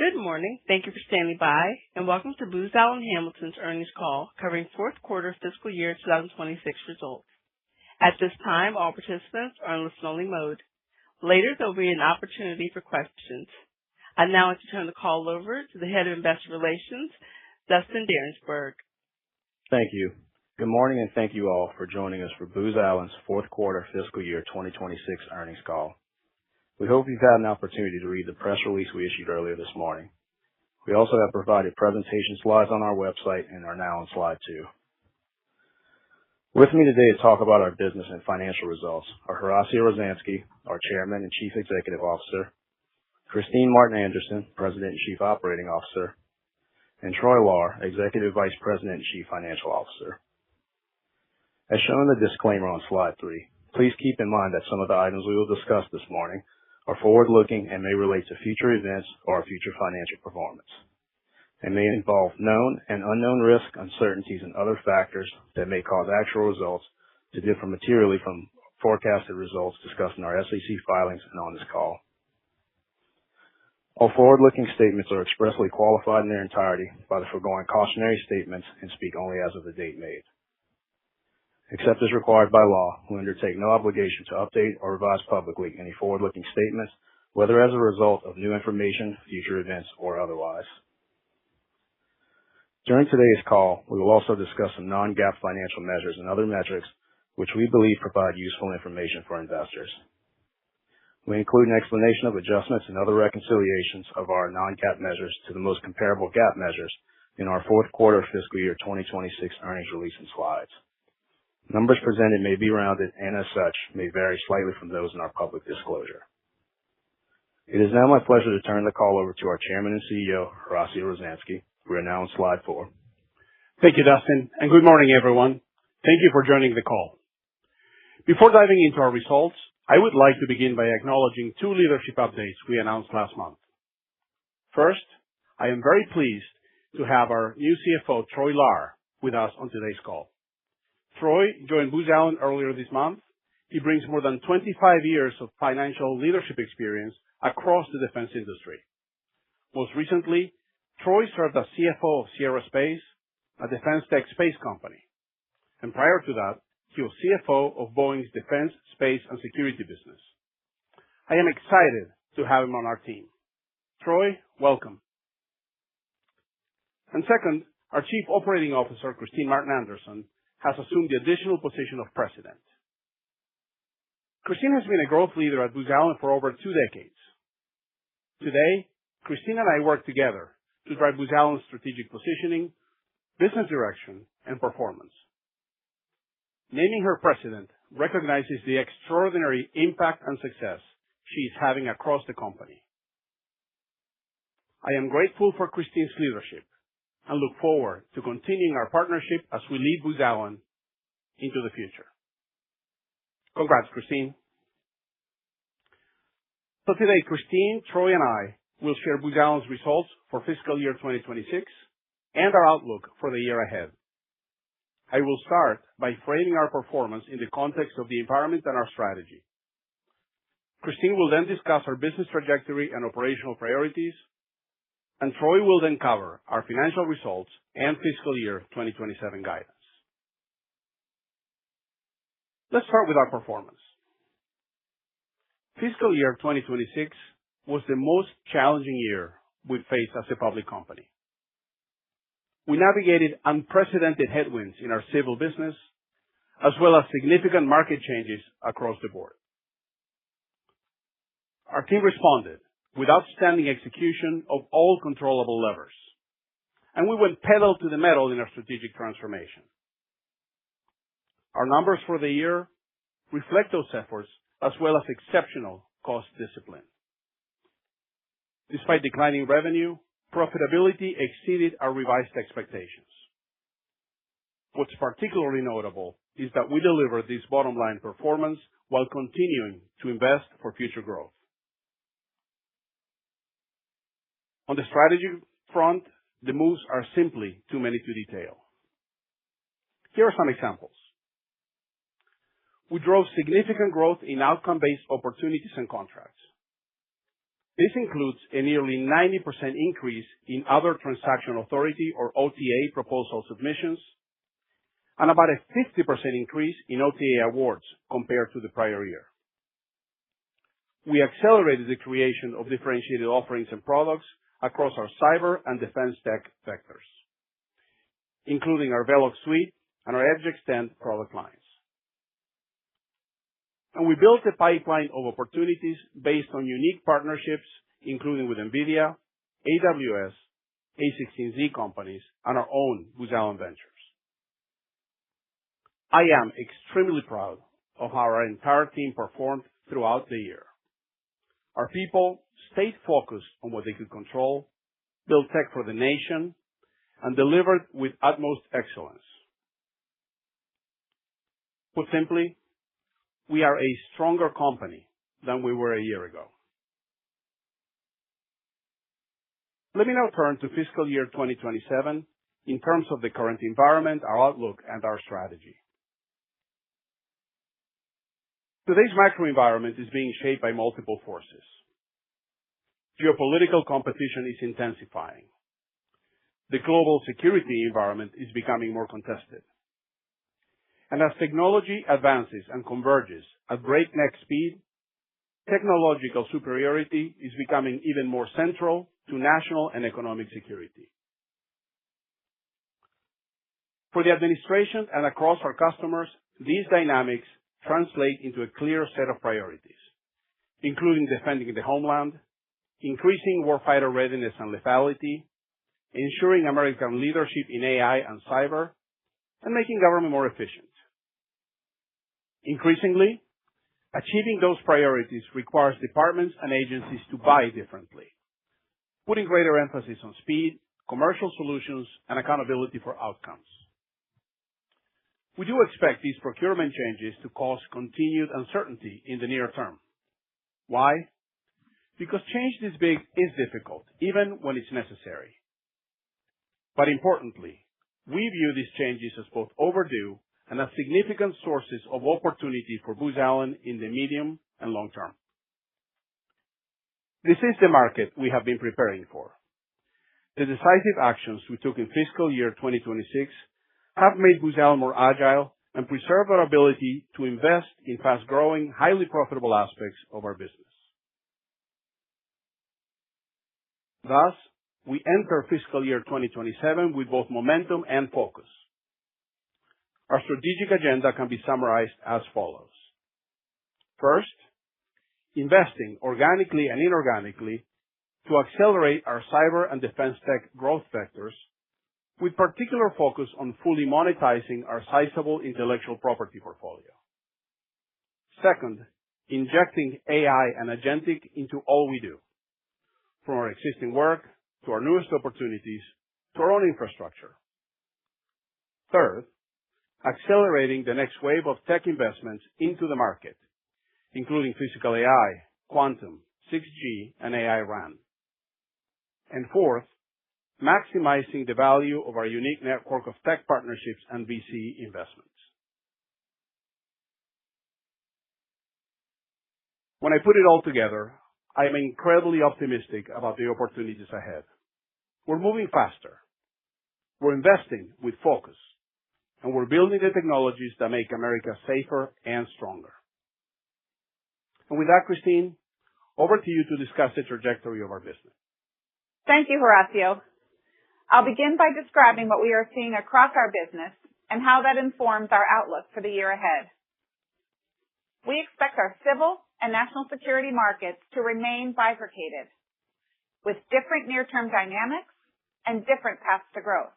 Good morning. Thank you for standing by, and welcome to Booz Allen Hamilton's earnings call covering fourth quarter fiscal year 2026 results. At this time, all participants are in listen-only mode. Later, there will be an opportunity for questions. I'd now like to turn the call over to the Head of Investor Relations, Dustin Darensbourg. Thank you. Good morning, and thank you all for joining us for Booz Allen's fourth quarter fiscal year 2026 earnings call. We hope you've had an opportunity to read the press release we issued earlier this morning. We also have provided presentation slides on our website and are now on slide 2. With me today to talk about our business and financial results are Horacio Rozanski, our Chairman and Chief Executive Officer, Kristine Martin Anderson, President and Chief Operating Officer, and Troy Lahr, Executive Vice President and Chief Financial Officer. As shown in the disclaimer on slide 3, please keep in mind that some of the items we will discuss this morning are forward-looking and may relate to future events or our future financial performance. They may involve known and unknown risks, uncertainties, and other factors that may cause actual results to differ materially from forecasted results discussed in our SEC filings and on this call. All forward-looking statements are expressly qualified in their entirety by the foregoing cautionary statements and speak only as of the date made. Except as required by law, we undertake no obligation to update or revise publicly any forward-looking statements, whether as a result of new information, future events, or otherwise. During today's call, we will also discuss some non-GAAP financial measures and other metrics which we believe provide useful information for investors. We include an explanation of adjustments and other reconciliations of our non-GAAP measures to the most comparable GAAP measures in our fourth quarter fiscal year 2026 earnings release and slides. Numbers presented may be rounded and, as such, may vary slightly from those in our public disclosure. It is now my pleasure to turn the call over to our Chairman and CEO, Horacio Rozanski. We are now on slide 4. Thank you, Dustin, and good morning, everyone. Thank you for joining the call. Before diving into our results, I would like to begin by acknowledging 2 leadership updates we announced last month. First, I am very pleased to have our new CFO, Troy Lahr, with us on today's call. Troy joined Booz Allen earlier this month. He brings more than 25 years of financial leadership experience across the defense industry. Most recently, Troy served as CFO of Sierra Space, a defense tech space company. And prior to that, he was CFO of Boeing's Defense, Space, and Security business. I am excited to have him on our team. Troy, welcome. And second, our Chief Operating Officer, Kristine Martin Anderson, has assumed the additional position of President. Kristine has been a growth leader at Booz Allen for over 2 decades. Today, Kristine and I work together to drive Booz Allen's strategic positioning, business direction, and performance. Naming her President recognizes the extraordinary impact and success she is having across the company. I am grateful for Kristine's leadership and look forward to continuing our partnership as we lead Booz Allen into the future. Congrats, Kristine. So today, Kristine, Troy, and I will share Booz Allen's results for fiscal year 2026 and our outlook for the year ahead. I will start by framing our performance in the context of the environment and our strategy. Kristine will then discuss our business trajectory and operational priorities, and Troy will then cover our financial results and fiscal year 2027 guidance. Let's start with our performance. Fiscal year 2026 was the most challenging year we've faced as a public company. We navigated unprecedented headwinds in our civil business, as well as significant market changes across the board. Our team responded with outstanding execution of all controllable levers, and we went pedal to the metal in our strategic transformation. Our numbers for the year reflect those efforts, as well as exceptional cost discipline. Despite declining revenue, profitability exceeded our revised expectations. What's particularly notable is that we delivered this bottom-line performance while continuing to invest for future growth. On the strategy front, the moves are simply too many to detail. Here are some examples. We drove significant growth in outcome-based opportunities and contracts. This includes a nearly 90% increase in other transaction authority or OTA proposal submissions and about a 50% increase in OTA awards compared to the prior year. We accelerated the creation of differentiated offerings and products across our cyber and defense tech vectors, including our Velox suite and our Edge Extend product lines. And we built a pipeline of opportunities based on unique partnerships, including with NVIDIA, AWS, A16Z companies, and our own Booz Allen Ventures. I am extremely proud of how our entire team performed throughout the year. Our people stayed focused on what they could control, built tech for the nation, and delivered with utmost excellence. Put simply, we are a stronger company than we were a year ago. Let me now turn to fiscal year 2027 in terms of the current environment, our outlook, and our strategy. Today's macro environment is being shaped by multiple forces. Geopolitical competition is intensifying. The global security environment is becoming more contested. And as technology advances and converges at breakneck speed, technological superiority is becoming even more central to national and economic security. For the administration and across our customers, these dynamics translate into a clear set of priorities, including defending the homeland, increasing warfighter readiness and lethality, ensuring American leadership in AI and cyber, and making government more efficient. Increasingly, achieving those priorities requires departments and agencies to buy differently, putting greater emphasis on speed, commercial solutions, and accountability for outcomes. We do expect these procurement changes to cause continued uncertainty in the near term. Why? Because change this big is difficult, even when it's necessary. But importantly, we view these changes as both overdue and as significant sources of opportunity for Booz Allen in the medium and long term. This is the market we have been preparing for. The decisive actions we took in fiscal year 2026 have made Booz Allen more agile and preserve our ability to invest in fast-growing, highly profitable aspects of our business. Thus, we enter fiscal year 2027 with both momentum and focus. Our strategic agenda can be summarized as follows. First, investing organically and inorganically to accelerate our cyber and defense tech growth vectors, with particular focus on fully monetizing our sizable intellectual property portfolio. Second, injecting AI and agentic into all we do, from our existing work to our newest opportunities to our own infrastructure. Third, accelerating the next wave of tech investments into the market, including physical AI, quantum, 6G, and AI RAN. And fourth, maximizing the value of our unique network of tech partnerships and VC investments. When I put it all together, I am incredibly optimistic about the opportunities ahead. We're moving faster. We're investing with focus. And we're building the technologies that make America safer and stronger. And with that, Christine, over to you to discuss the trajectory of our business. Thank you, Horacio. I'll begin by describing what we are seeing across our business and how that informs our outlook for the year ahead. We expect our civil and national security markets to remain bifurcated, with different near-term dynamics and different paths to growth.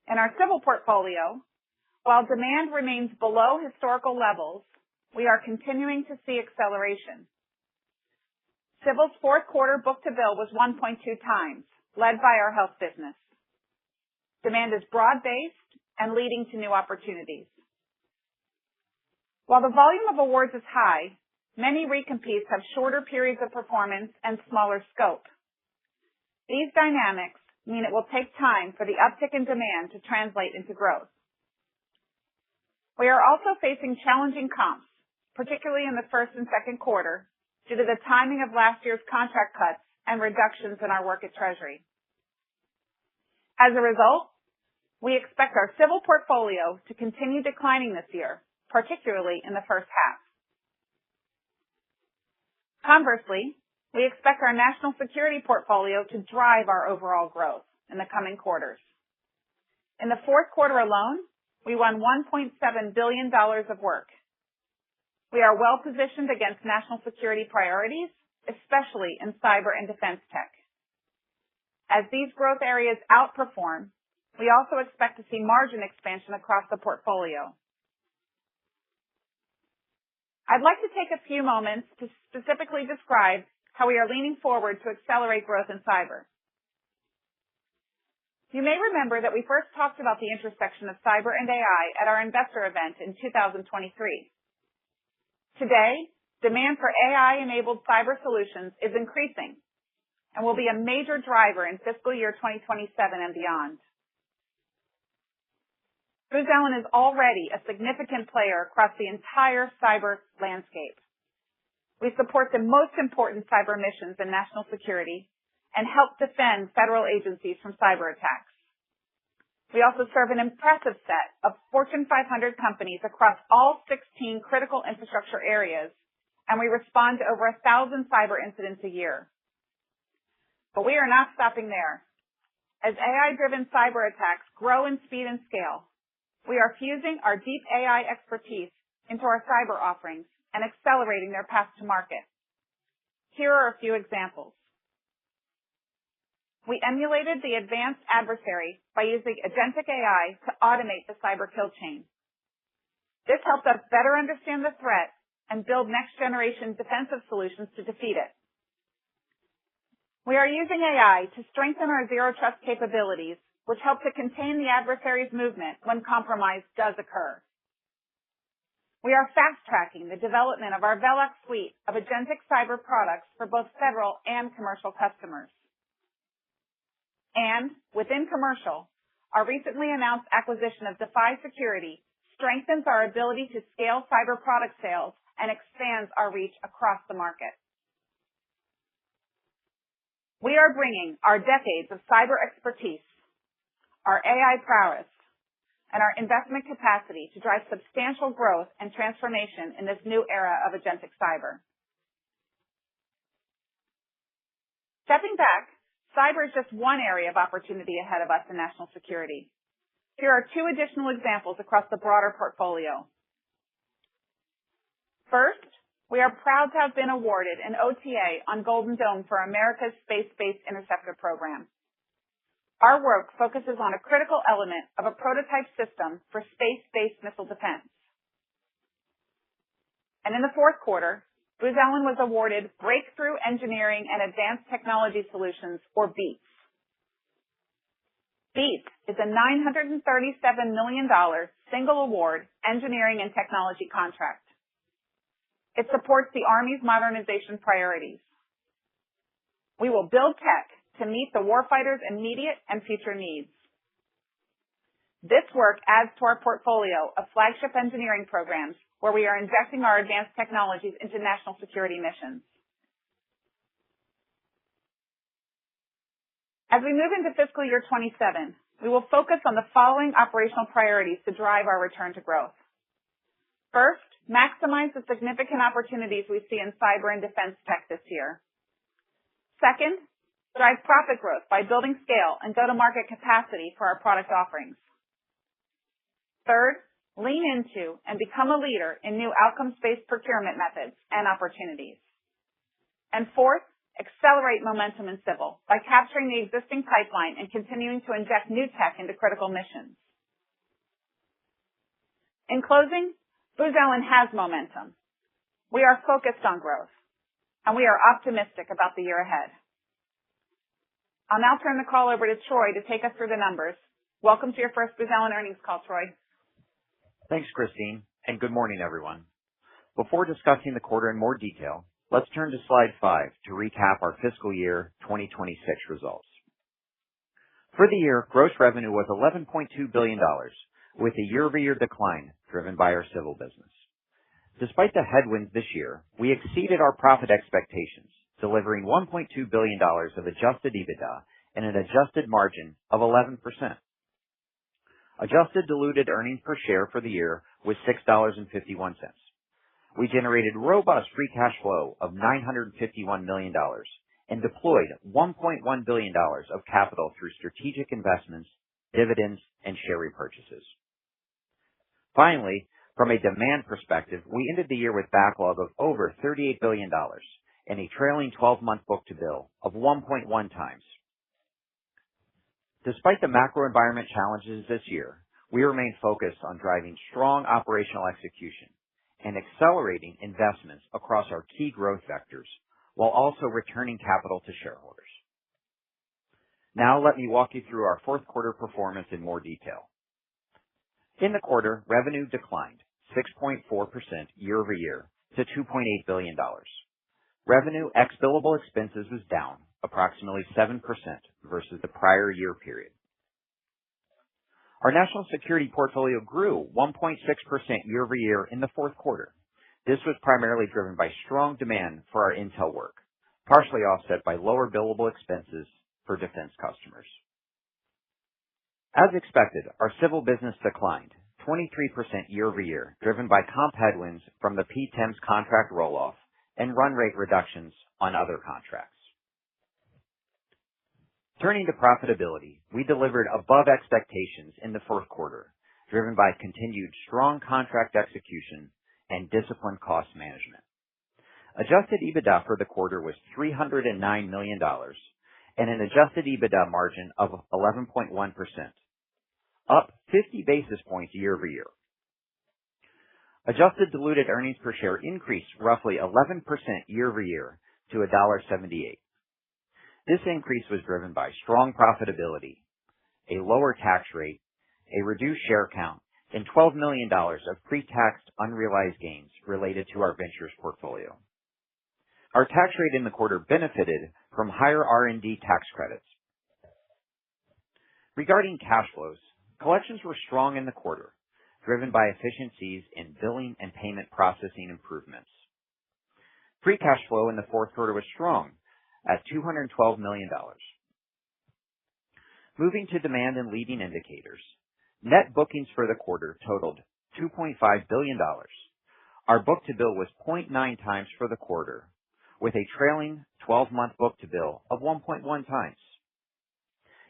In our civil portfolio, while demand remains below historical levels, we are continuing to see acceleration. Civil's fourth quarter book-to-bill was 1.2 times, led by our health business. Demand is broad-based and leading to new opportunities. While the volume of awards is high, many recompetes have shorter periods of performance and smaller scope. These dynamics mean it will take time for the uptick in demand to translate into growth. We are also facing challenging comps, particularly in the first and second quarter, due to the timing of last year's contract cuts and reductions in our work at Treasury. As a result, we expect our civil portfolio to continue declining this year, particularly in the first half. Conversely, we expect our national security portfolio to drive our overall growth in the coming quarters. In the fourth quarter alone, we won $1.7 billion of work. We are well positioned against national security priorities, especially in cyber and defense tech. As these growth areas outperform, we also expect to see margin expansion across the portfolio. I'd like to take a few moments to specifically describe how we are leaning forward to accelerate growth in cyber. You may remember that we first talked about the intersection of cyber and AI at our investor event in 2023. Today, demand for AI-enabled cyber solutions is increasing and will be a major driver in fiscal year 2027 and beyond. Booz Allen is already a significant player across the entire cyber landscape. We support the most important cyber missions in national security and help defend federal agencies from cyber attacks. We also serve an impressive set of Fortune 500 companies across all 16 critical infrastructure areas, and we respond to over 1,000 cyber incidents a year. But we are not stopping there. As AI-driven cyber attacks grow in speed and scale, we are fusing our deep AI expertise into our cyber offerings and accelerating their path to market. Here are a few examples. We emulated the advanced adversary by using agentic AI to automate the cyber kill chain. This helped us better understand the threat and build next-generation defensive solutions to defeat it. We are using AI to strengthen our zero-trust capabilities, which help to contain the adversary's movement when compromise does occur. We are fast-tracking the development of our Velox suite of agentic cyber products for both federal and commercial customers. And within commercial, our recently announced acquisition of Defy Security strengthens our ability to scale cyber product sales and expands our reach across the market. We are bringing our decades of cyber expertise, our AI prowess, and our investment capacity to drive substantial growth and transformation in this new era of agentic cyber. Stepping back, cyber is just one area of opportunity ahead of us in national security. Here are two additional examples across the broader portfolio. First, we are proud to have been awarded an OTA on Golden Dome for America's Space-Based Interceptor program. Our work focuses on a critical element of a prototype system for space-based missile defense. And in the fourth quarter, Booz Allen was awarded Breakthrough Engineering and Advanced Technology Solutions, or BEATS. BEATS is a $937 million single award engineering and technology contract. It supports the Army's modernization priorities. We will build tech to meet the warfighter's immediate and future needs. This work adds to our portfolio of flagship engineering programs where we are injecting our advanced technologies into national security missions. As we move into fiscal year 27, we will focus on the following operational priorities to drive our return to growth. First, maximize the significant opportunities we see in cyber and defense tech this year. Second, drive profit growth by building scale and go-to-market capacity for our product offerings. Third, lean into and become a leader in new outcomes-based procurement methods and opportunities. And fourth, accelerate momentum in civil by capturing the existing pipeline and continuing to inject new tech into critical missions. In closing, Booz Allen has momentum. We are focused on growth, and we are optimistic about the year ahead. I'll now turn the call over to Troy to take us through the numbers. Welcome to your first Booz Allen earnings call, Troy. Thanks, Christine, and good morning, everyone. Before discussing the quarter in more detail, let's turn to slide 5 to recap our fiscal year 2026 results. For the year, gross revenue was $11.2 billion, with a year-over-year decline driven by our civil business. Despite the headwinds this year, we exceeded our profit expectations, delivering $1.2 billion of adjusted EBITDA and an adjusted margin of 11%. Adjusted diluted earnings per share for the year was $6.51. We generated robust free cash flow of $951 million and deployed $1.1 billion of capital through strategic investments, dividends, and share repurchases. Finally, from a demand perspective, we ended the year with backlog of over $38 billion and a trailing 12-month book-to-bill of 1.1 times. Despite the macro environment challenges this year, we remain focused on driving strong operational execution and accelerating investments across our key growth vectors while also returning capital to shareholders. Now let me walk you through our fourth quarter performance in more detail. In the quarter, revenue declined 6.4% year over year to $2.8 billion. Revenue ex billable expenses was down approximately 7% versus the prior year period. Our national security portfolio grew 1.6% year over year in the fourth quarter. This was primarily driven by strong demand for our intel work, partially offset by lower billable expenses for defense customers. As expected, our civil business declined 23% year over year, driven by comp headwinds from the PTEMS contract roll-off and run rate reductions on other contracts. Turning to profitability, we delivered above expectations in the fourth quarter, driven by continued strong contract execution and disciplined cost management. Adjusted EBITDA for the quarter was $309 million and an adjusted EBITDA margin of 11.1%, up 50 basis points year over year. Adjusted diluted earnings per share increased roughly 11% year over year to $1.78. This increase was driven by strong profitability, a lower tax rate, a reduced share count, and $12 million of pre-tax unrealized gains related to our ventures portfolio. Our tax rate in the quarter benefited from higher R&D tax credits. Regarding cash flows, collections were strong in the quarter, driven by efficiencies in billing and payment processing improvements. Free cash flow in the fourth quarter was strong at $212 million. Moving to demand and leading indicators, net bookings for the quarter totaled $2.5 billion. Our book-to-bill was 0.9 times for the quarter, with a trailing 12-month book-to-bill of 1.1 times.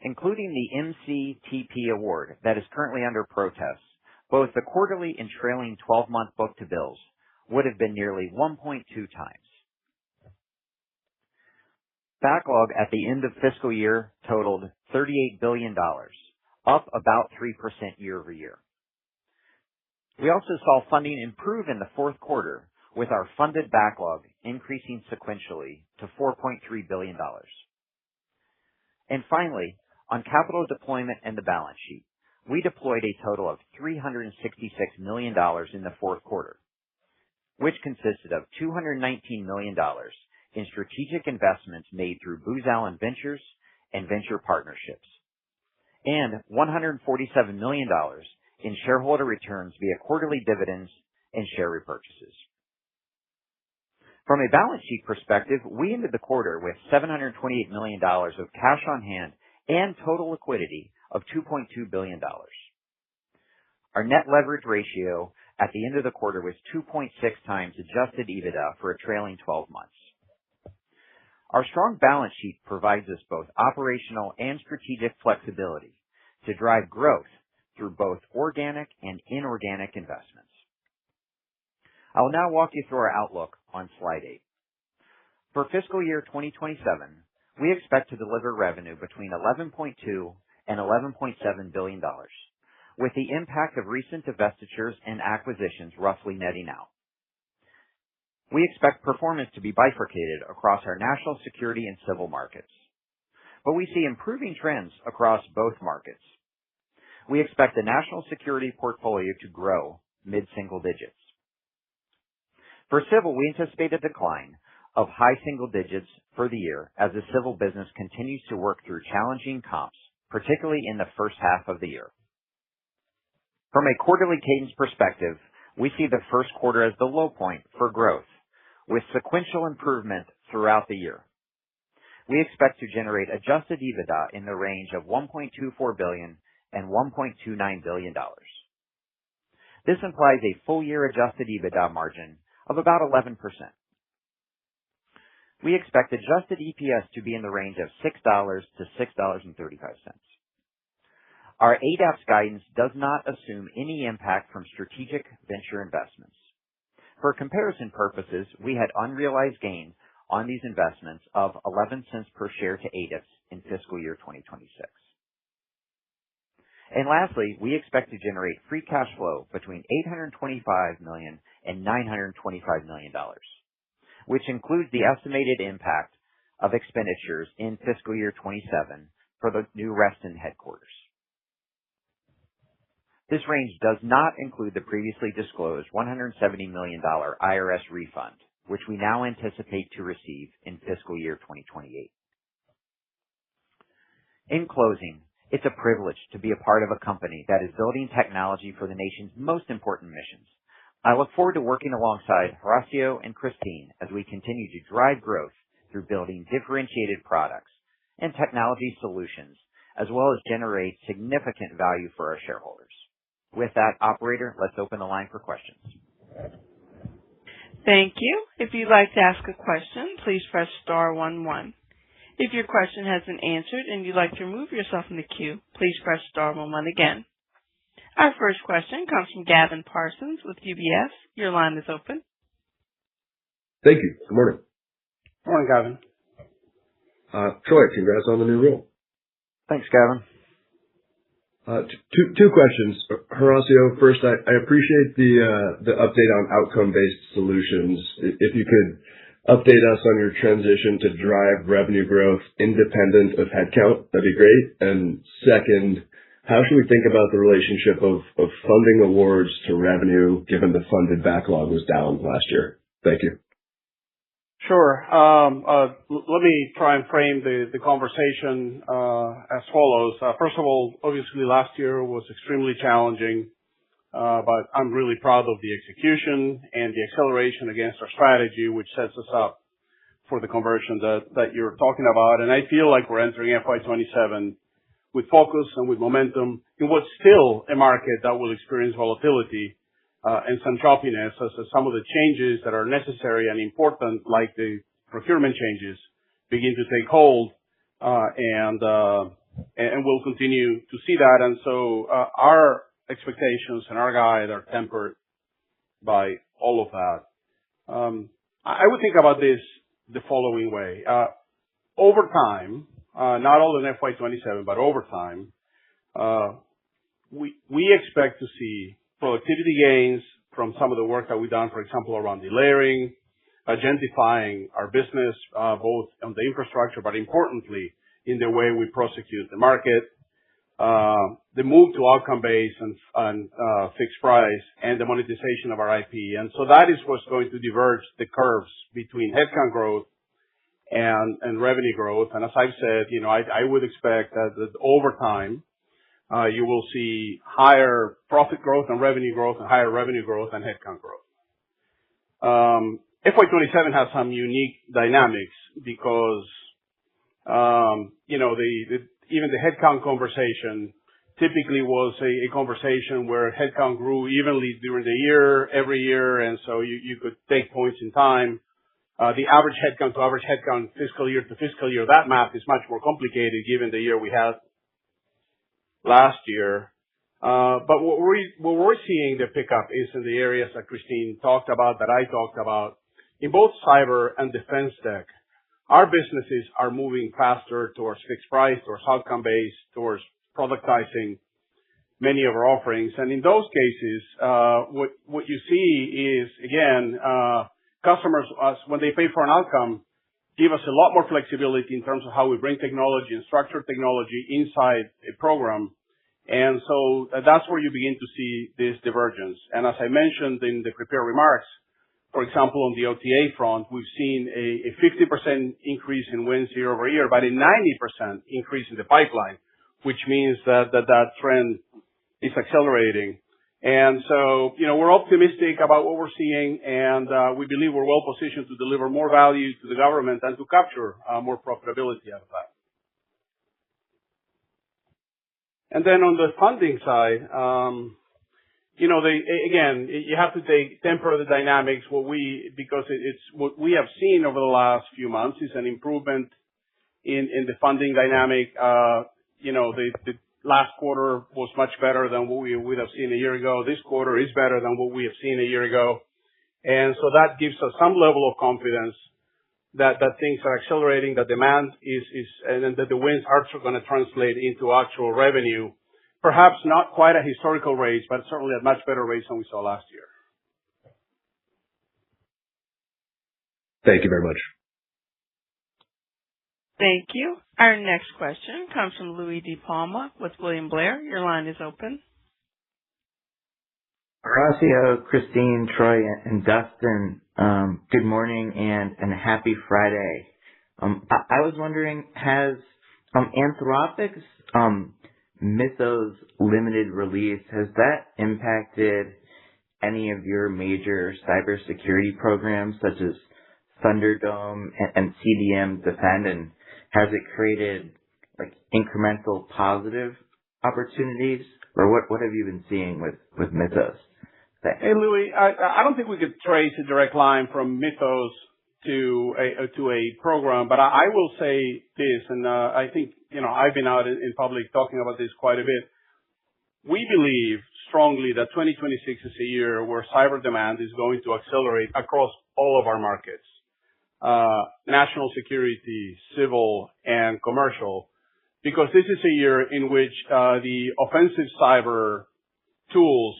Including the MCTP award that is currently under protest, both the quarterly and trailing 12-month book-to-bills would have been nearly 1.2 times. Backlog at the end of fiscal year totaled $38 billion, up about 3% year over year. We also saw funding improve in the fourth quarter, with our funded backlog increasing sequentially to $4.3 billion. And finally, on capital deployment and the balance sheet, we deployed a total of $366 million in the fourth quarter, which consisted of $219 million in strategic investments made through Booz Allen Ventures and venture partnerships, and $147 million in shareholder returns via quarterly dividends and share repurchases. From a balance sheet perspective, we ended the quarter with $728 million of cash on hand and total liquidity of $2.2 billion. Our net leverage ratio at the end of the quarter was 2.6 times adjusted EBITDA for a trailing 12 months. Our strong balance sheet provides us both operational and strategic flexibility to drive growth through both organic and inorganic investments. I will now walk you through our outlook on slide 8. For fiscal year 2027, we expect to deliver revenue between $11.2 and $11.7 billion, with the impact of recent divestitures and acquisitions roughly netting out. We expect performance to be bifurcated across our national security and civil markets, but we see improving trends across both markets. We expect the national security portfolio to grow mid-single digits. For civil, we anticipate a decline of high single digits for the year as the civil business continues to work through challenging comps, particularly in the first half of the year. From a quarterly cadence perspective, we see the first quarter as the low point for growth, with sequential improvement throughout the year. We expect to generate adjusted EBITDA in the range of $1.24 billion and $1.29 billion. This implies a full-year adjusted EBITDA margin of about 11%. We expect adjusted EPS to be in the range of $6 to $6.35. Our ADAPS guidance does not assume any impact from strategic venture investments. For comparison purposes, we had unrealized gains on these investments of 11 cents per share to ADAPS in fiscal year 2026. And lastly, we expect to generate free cash flow between $825 million and $925 million, which includes the estimated impact of expenditures in fiscal year 27 for the new Reston headquarters. This range does not include the previously disclosed $170 million IRS refund, which we now anticipate to receive in fiscal year 2028. In closing, it's a privilege to be a part of a company that is building technology for the nation's most important missions. I look forward to working alongside Horacio and Christine as we continue to drive growth through building differentiated products and technology solutions, as well as generate significant value for our shareholders. With that, operator, let's open the line for questions. Thank you. If you'd like to ask a question, please press star 11. If your question has been answered and you'd like to remove yourself from the queue, please press star 11 again. Our first question comes from Gavin Parsons with UBS. Your line is open. Thank you. Good morning. Good morning, Gavin. Troy, congrats on the new role. Thanks, Gavin. Two questions. Horacio, first, I appreciate the update on outcome-based solutions. If you could update us on your transition to drive revenue growth independent of headcount, that'd be great. And second, how should we think about the relationship of funding awards to revenue, given the funded backlog was down last year? Thank you. Sure. Let me try and frame the conversation as follows. First of all, obviously last year was extremely challenging, but I'm really proud of the execution and the acceleration against our strategy, which sets us up for the conversion that you're talking about. And I feel like we're entering FY27 with focus and with momentum in what's still a market that will experience volatility and some choppiness as some of the changes that are necessary and important, like the procurement changes, begin to take hold, and we'll continue to see that. And so our expectations and our guide are tempered by all of that. I would think about this the following way. Over time, not all in FY27, but over time, we expect to see productivity gains from some of the work that we've done, for example, around delayering, agentifying our business, both on the infrastructure, but importantly, in the way we prosecute the market, the move to outcome-based and fixed price, and the monetization of our IP. And so that is what's going to diverge the curves between headcount growth and revenue growth. And as I've said, I would expect that over time, you will see higher profit growth and revenue growth and higher revenue growth and headcount growth. FY27 has some unique dynamics because, even the headcount conversation typically was a conversation where headcount grew evenly during the year, every year, and so you could take points in time. The average headcount to average headcount fiscal year to fiscal year, that math is much more complicated given the year we had last year. But what we're seeing the pickup is in the areas that Christine talked about, that I talked about. In both cyber and defense tech, our businesses are moving faster towards fixed price, towards outcome-based, towards productizing many of our offerings. And in those cases, what you see is, again, customers, when they pay for an outcome, give us a lot more flexibility in terms of how we bring technology and structure technology inside a program. And so that's where you begin to see this divergence. And as I mentioned in the prepared remarks, for example, on the OTA front, we've seen a 50% increase in wins year over year, but a 90% increase in the pipeline, which means that trend is accelerating. And so, we're optimistic about what we're seeing, and we believe we're well positioned to deliver more value to the government and to capture more profitability out of that. And then on the funding side, again, you have to temper the dynamics. Because it's what we have seen over the last few months is an improvement in the funding dynamic. The last quarter was much better than what we would have seen a year ago. This quarter is better than what we have seen a year ago. And so that gives us some level of confidence that things are accelerating, that demand and that the wins are going to translate into actual revenue. Perhaps not quite at historical rates, but certainly at much better rates than we saw last year. Thank you very much. Thank you. Our next question comes from Louis DePalma with William Blair. Your line is open. Horacio, Christine, Troy, and Dustin, good morning and a happy Friday. I was wondering, has Anthropic's Mythos limited release, has that impacted any of your major cybersecurity programs such as Thunderdome and CDM Defend, and has it created incremental positive opportunities, or what have you been seeing with Mythos? Thanks. Hey Louis, I don't think we could trace a direct line from Mythos to a program, but I will say this, and I think I've been out in public talking about this quite a bit. We believe strongly that 2026 is a year where cyber demand is going to accelerate across all of our markets. National security, civil, and commercial, because this is a year in which the offensive cyber tools,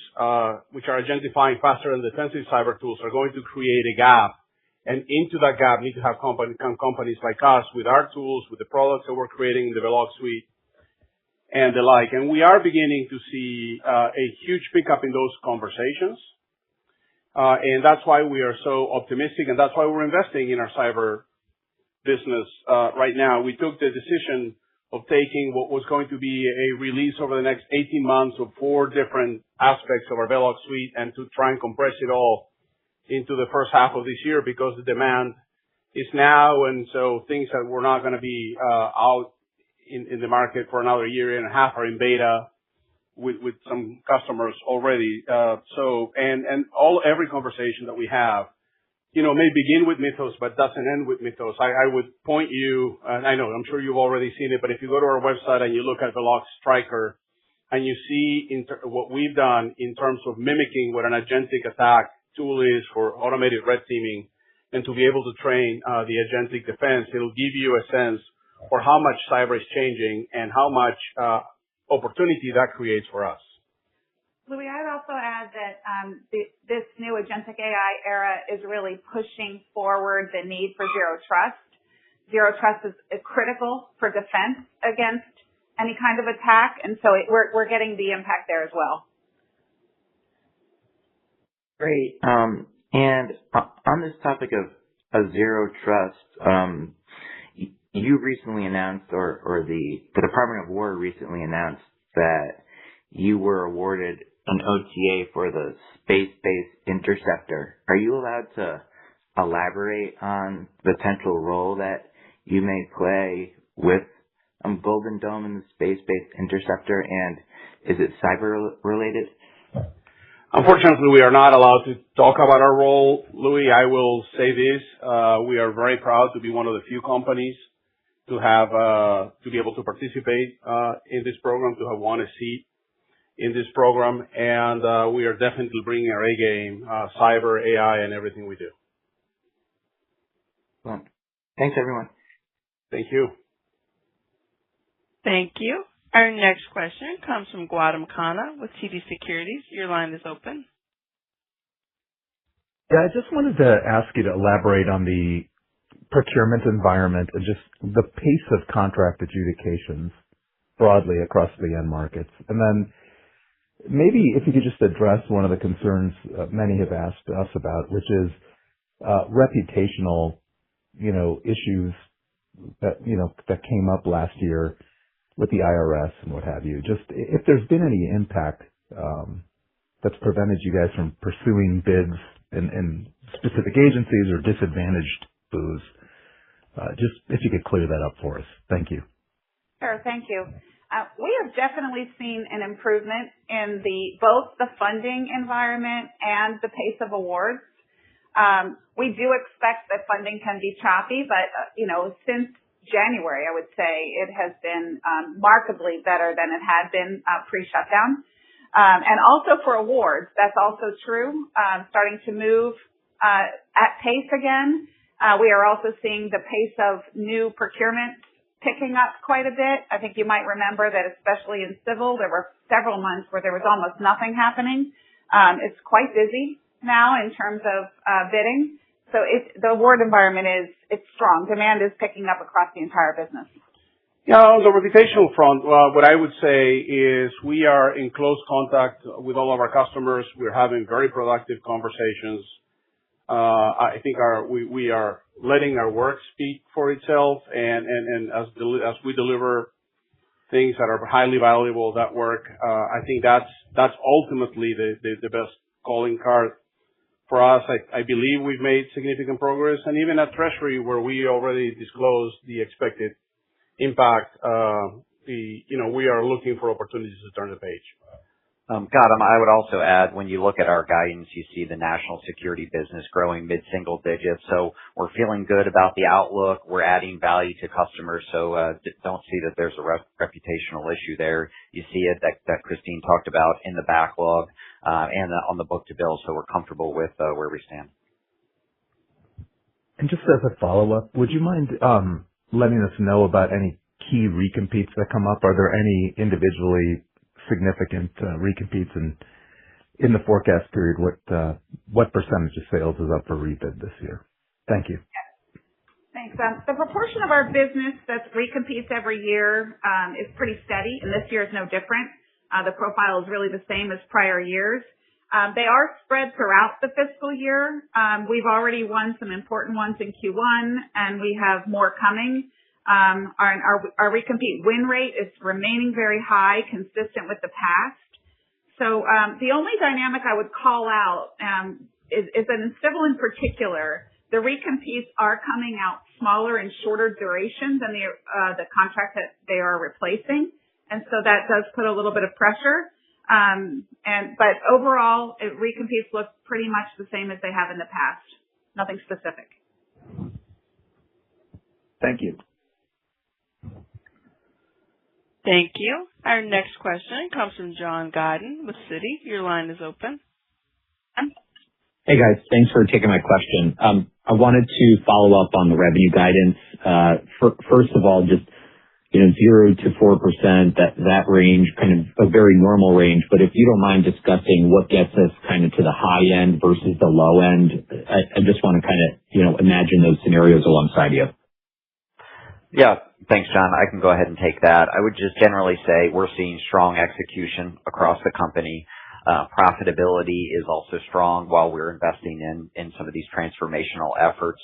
which are identifying faster than defensive cyber tools, are going to create a gap. And into that gap need to have companies like us with our tools, with the products that we're creating in the Velocity Suite, and the like. And we are beginning to see a huge pickup in those conversations. And that's why we are so optimistic, and that's why we're investing in our cyber business right now. We took the decision of taking what was going to be a release over the next 18 months of 4 different aspects of our Velocity Suite and to try and compress it all into the first half of this year, because the demand is now, and so things that were not going to be out in the market for another year and a half are in beta with some customers already. Every conversation that we have, may begin with Mythos, but doesn't end with Mythos. I would point you, and I know, I'm sure you've already seen it, but if you go to our website and you look at Velocity Striker and you see what we've done in terms of mimicking what an agentic attack tool is for automated red teaming, and to be able to train the agentic defense, it'll give you a sense for how much cyber is changing and how much opportunity that creates for us. Louis, I would also add that this new agentic AI era is really pushing forward the need for zero trust. Zero trust is critical for defense against any kind of attack, and so we're getting the impact there as well. Great. And on this topic of zero trust, you recently announced, or the Department of War recently announced that you were awarded an OTA for the space-based interceptor. Are you allowed to elaborate on the potential role that you may play with Golden Dome and the space-based interceptor, and is it cyber related? Unfortunately, we are not allowed to talk about our role, Louis. I will say this. We are very proud to be one of the few companies to have to be able to participate in this program, to have won a seat in this program, and we are definitely bringing our A game, cyber, AI, and everything we do. Well, thanks, everyone. Thank you. Thank you. Our next question comes from Gautam Khanna with TD Securities. Your line is open. Yeah, I just wanted to ask you to elaborate on the procurement environment and just the pace of contract adjudications broadly across the end markets. And then maybe if you could just address one of the concerns many have asked us about, which is reputational, issues that came up last year with the IRS and what have you. Just if there's been any impact that's prevented you guys from pursuing bids in specific agencies or disadvantaged Booz? Just if you could clear that up for us. Thank you. Sure. Thank you. We have definitely seen an improvement in both the funding environment and the pace of awards. We do expect that funding can be choppy, but since January, I would say it has been markedly better than it had been pre-shutdown. And also for awards, that's also true. Starting to move at pace again. We are also seeing the pace of new procurement picking up quite a bit. I think you might remember that especially in civil, there were several months where there was almost nothing happening. It's quite busy now in terms of bidding. So the award environment it's strong. Demand is picking up across the entire business. Yeah, on the reputational front, what I would say is we are in close contact with all of our customers. We're having very productive conversations. I think we are letting our work speak for itself, and as we deliver things that are highly valuable, that work, I think that's ultimately the best calling card for us. I believe we've made significant progress, and even at Treasury, where we already disclosed the expected impact, we are looking for opportunities to turn the page. Gautam, I would also add, when you look at our guidance, you see the national security business growing mid-single digits. So we're feeling good about the outlook. We're adding value to customers. So don't see that there's a reputational issue there. You see it that Christine talked about in the backlog and on the book-to-bill. So we're comfortable with where we stand. And just as a follow-up, would you mind letting us know about any key recompetes that come up? Are there any individually significant recompetes in the forecast period? What percentage of sales is up for rebid this year? Thank you. Thanks. The proportion of our business that's recompetes every year is pretty steady, and this year is no different. The profile is really the same as prior years. They are spread throughout the fiscal year. We've already won some important ones in Q1, and we have more coming. Our recompete win rate is remaining very high, consistent with the past. So the only dynamic I would call out is that in civil in particular, the recompetes are coming out smaller and shorter duration than the contract that they are replacing, and so that does put a little bit of pressure. But overall, recompetes look pretty much the same as they have in the past. Nothing specific. Thank you. Thank you. Our next question comes from John Godden with Citi. Your line is open. Hey, guys. Thanks for taking my question. I wanted to follow up on the revenue guidance. First of all, just 0 to 4%, that range, kind of a very normal range. But if you don't mind discussing what gets us kind of to the high end versus the low end, I just want to kind of imagine those scenarios alongside you. Yeah. Thanks, John. I can go ahead and take that. I would just generally say we're seeing strong execution across the company. Profitability is also strong while we're investing in some of these transformational efforts.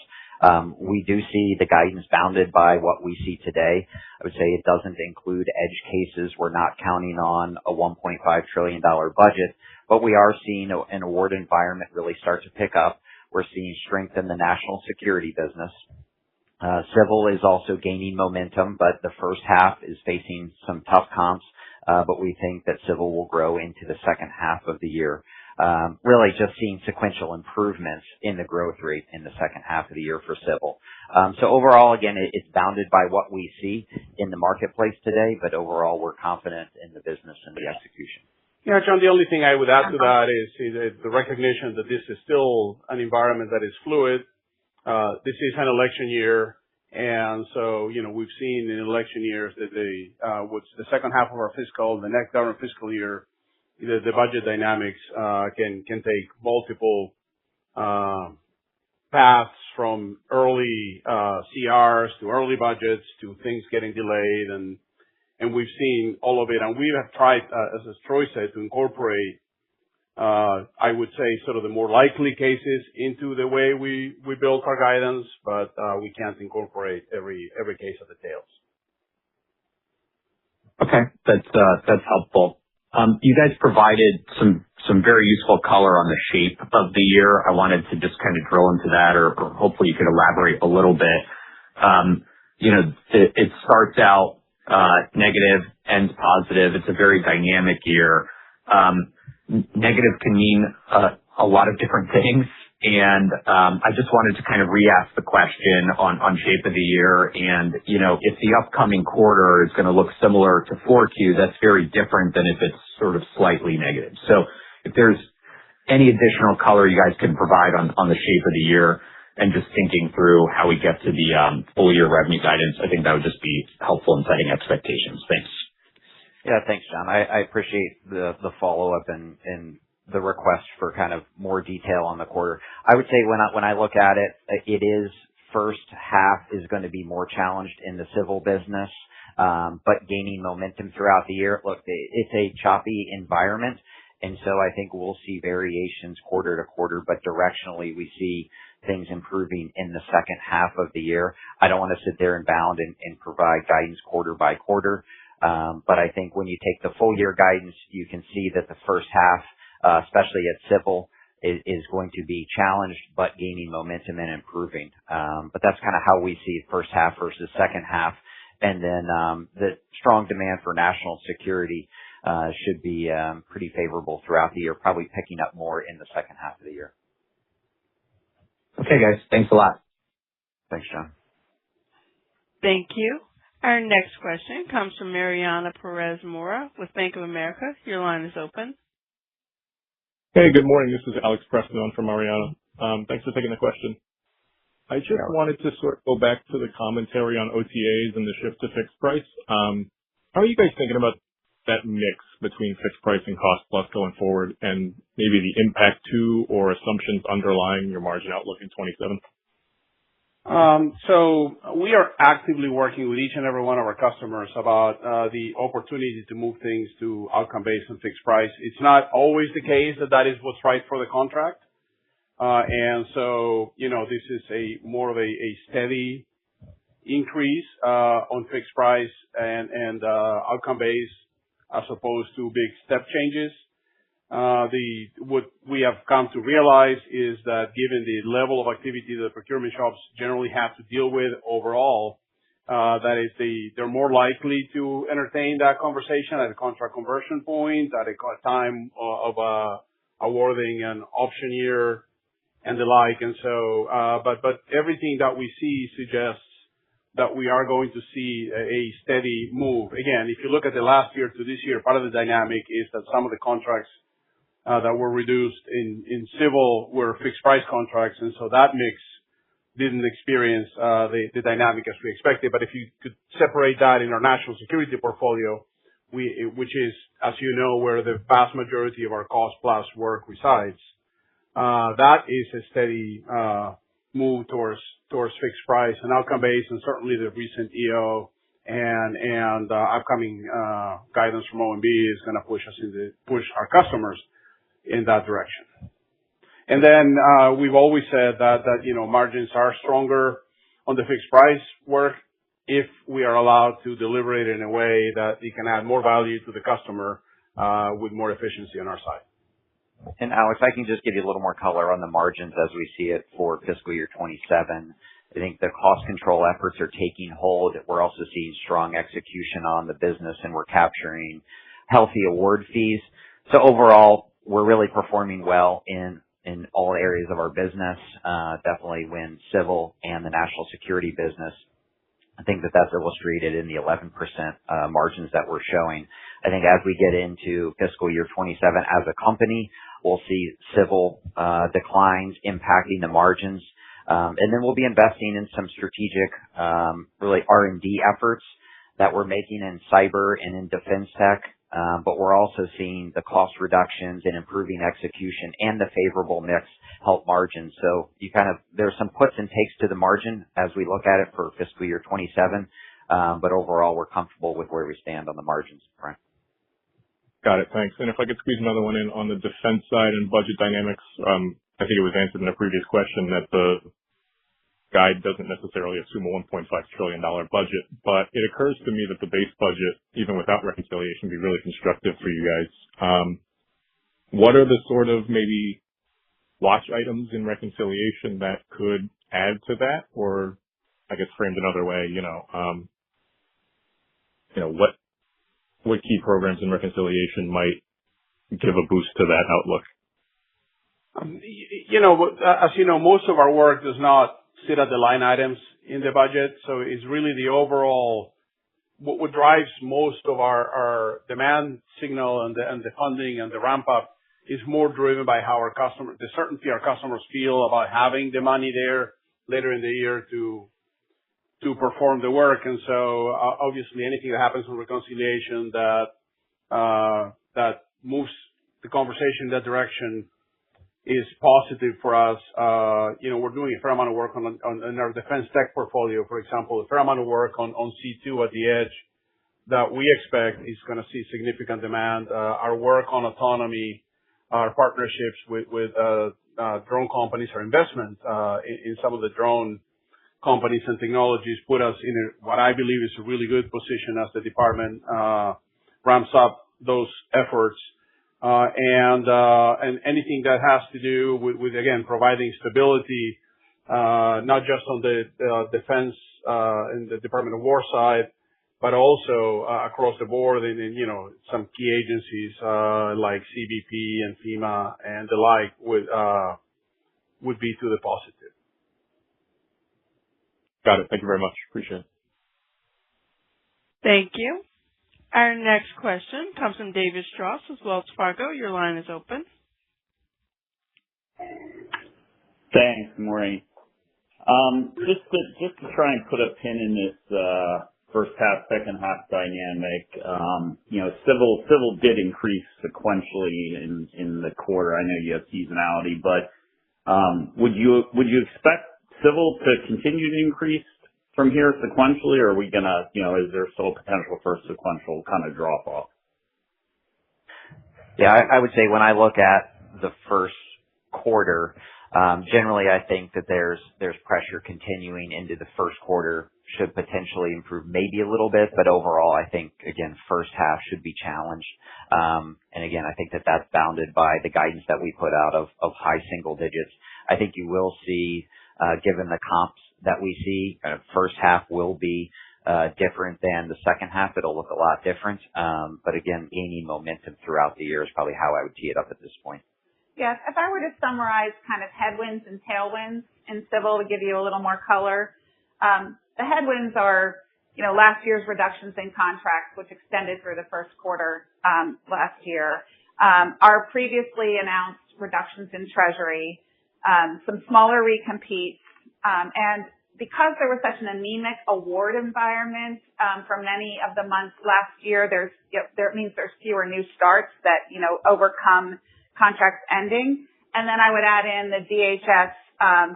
We do see the guidance bounded by what we see today. I would say it doesn't include edge cases. We're not counting on a $1.5 trillion budget, but we are seeing an award environment really start to pick up. We're seeing strength in the national security business. Civil is also gaining momentum, but the first half is facing some tough comps, but we think that civil will grow into the second half of the year. Really just seeing sequential improvements in the growth rate in the second half of the year for civil. So overall, again, it's bounded by what we see in the marketplace today, but overall we're confident in the business and the execution. Yeah, John, the only thing I would add to that is the recognition that this is still an environment that is fluid. This is an election year, and so, we've seen in election years that the second half of our the next government fiscal year, the budget dynamics can take multiple paths from early CRs to early budgets to things getting delayed, and we've seen all of it, and we have tried, as Troy said, to incorporate I would say sort of the more likely cases into the way we build our guidance, but we can't incorporate every case of the tails. Okay, that's helpful. You guys provided some very useful color on the shape of the year. I wanted to just kind of drill into that, or hopefully you could elaborate a little bit. It starts out negative, ends positive. It's a very dynamic year. Negative can mean a lot of different things, and I just wanted to kind of re-ask the question on shape of the year. And if the upcoming quarter is going to look similar to 4Q, that's very different than if it's sort of slightly negative. So if there's any additional color you guys can provide on the shape of the year and just thinking through how we get to the full year revenue guidance, I think that would just be helpful in setting expectations. Thanks. Yeah, thanks, John. I appreciate the follow-up and the request for kind of more detail on the quarter. I would say when I look at it, it is first half is going to be more challenged in the civil business, but gaining momentum throughout the year. Look, it's a choppy environment, and so I think we'll see variations quarter to quarter, but directionally we see things improving in the second half of the year. I don't want to sit there and bound and provide guidance quarter by quarter. But I think when you take the full year guidance, you can see that the first half, especially at civil, is going to be challenged, but gaining momentum and improving. But that's kind of how we see first half versus second half. And then the strong demand for national security should be pretty favorable throughout the year, probably picking up more in the second half of the year. Okay, guys. Thanks a lot. Thanks, John. Thank you. Our next question comes from Mariana Perez Mora with Bank of America. Your line is open. Hey, good morning. This is Alex Preston on for Mariana. Thanks for taking the question. I just wanted to sort of go back to the commentary on OTAs and the shift to fixed price. How are you guys thinking about that mix between fixed price and cost plus going forward, and maybe the impact to or assumptions underlying your margin outlook in 27? So we are actively working with each and every one of our customers about the opportunity to move things to outcome-based and fixed price. It's not always the case that is what's right for the contract. And so, this is more of a steady increase on fixed price and outcome-based as opposed to big step changes. What we have come to realize is that given the level of activity that procurement shops generally have to deal with overall, they're more likely to entertain that conversation at a contract conversion point, at a time of awarding an option year and the like. And so, but everything that we see suggests that we are going to see a steady move. Again, if you look at the last year to this year, part of the dynamic is that some of the contracts that were reduced in civil were fixed price contracts, and so that mix didn't experience the dynamic as we expected. But if you could separate that in our national security portfolio, which is, as you know, where the vast majority of our cost plus work resides, that is a steady move towards fixed price and outcome based, and certainly the recent EO and upcoming guidance from OMB is going to push our customers in that direction. And then we've always said that margins are stronger on the fixed price work if we are allowed to deliver it in a way that it can add more value to the customer with more efficiency on our side. And Alex, I can just give you a little more color on the margins as we see it for fiscal year 27. I think the cost control efforts are taking hold. We're also seeing strong execution on the business, and we're capturing healthy award fees. So overall, we're really performing well in all areas of our business, definitely when civil and the national security business. I think that's illustrated in the 11% margins that we're showing. I think as we get into fiscal year 27 as a company, we'll see civil declines impacting the margins. And then we'll be investing in some strategic, really R&D efforts that we're making in cyber and in defense tech. But we're also seeing the cost reductions and improving execution and the favorable mix help margins. So there's some puts and takes to the margin as we look at it for fiscal year 27. But overall, we're comfortable with where we stand on the margins, Brian. Got it. Thanks. And if I could squeeze another one in on the defense side and budget dynamics, I think it was answered in a previous question that the guide doesn't necessarily assume a $1.5 trillion budget, but it occurs to me that the base budget, even without reconciliation, would be really constructive for you guys. What are the sort of maybe watch items in reconciliation that could add to that? Or I guess framed another way, what key programs in reconciliation might give a boost to that outlook? As you know, most of our work does not sit at the line items in the budget. So it's really the overall, what drives most of our demand signal and the funding and the ramp up is more driven by how the certainty our customers feel about having the money there later in the year to perform the work. And so obviously anything that happens with reconciliation that moves the conversation in that direction is positive for us. We're doing a fair amount of work on our defense tech portfolio, for example, a fair amount of work on C2 at the edge that we expect is going to see significant demand. Our work on autonomy, our partnerships with drone companies, our investment in some of the drone companies and technologies put us in what I believe is a really good position as the department ramps up those efforts. And anything that has to do with again, providing stability, not just on the defense in the Department of War side, but also across the board in some key agencies like CBP and FEMA and the like would be to the positive. Got it. Thank you very much. Appreciate it. Thank you. Our next question comes from David Strauss with Wells Fargo. Your line is open. Thanks. Good morning. Just to try and put a pin in this first half, second half dynamic. Civil did increase sequentially in the quarter. I know you have seasonality, but would you expect civil to continue to increase from here sequentially, or are we gonna, is there still potential for a sequential kind of drop off? Yeah, I would say when I look at the first quarter, generally I think that there's pressure continuing into the first quarter, should potentially improve maybe a little bit, but overall I think, again, first half should be challenged. And again, I think that that's bounded by the guidance that we put out of high single digits. I think you will see, given the comps that we see, first half will be different than the second half. It'll look a lot different. But again, gaining momentum throughout the year is probably how I would tee it up at this point. Yes. If I were to summarize kind of headwinds and tailwinds in civil to give you a little more color, the headwinds are, last year's reductions in contracts, which extended through the first quarter last year, our previously announced reductions in Treasury, some smaller recompetes, and because there was such an anemic award environment for many of the months last year, it means there's fewer new starts that overcome contracts ending. And then I would add in the DHS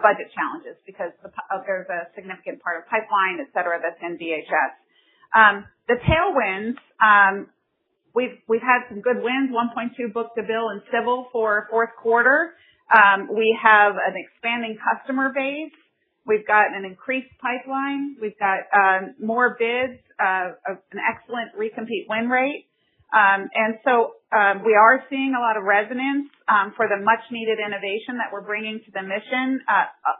budget challenges because there's a significant part of pipeline, et cetera, that's in DHS. The tailwinds, we've had some good wins, 1.2 book-to-bill in civil for fourth quarter. We have an expanding customer base. We've got an increased pipeline. We've got more bids, an excellent recompete win rate. And so we are seeing a lot of resonance for the much-needed innovation that we're bringing to the mission,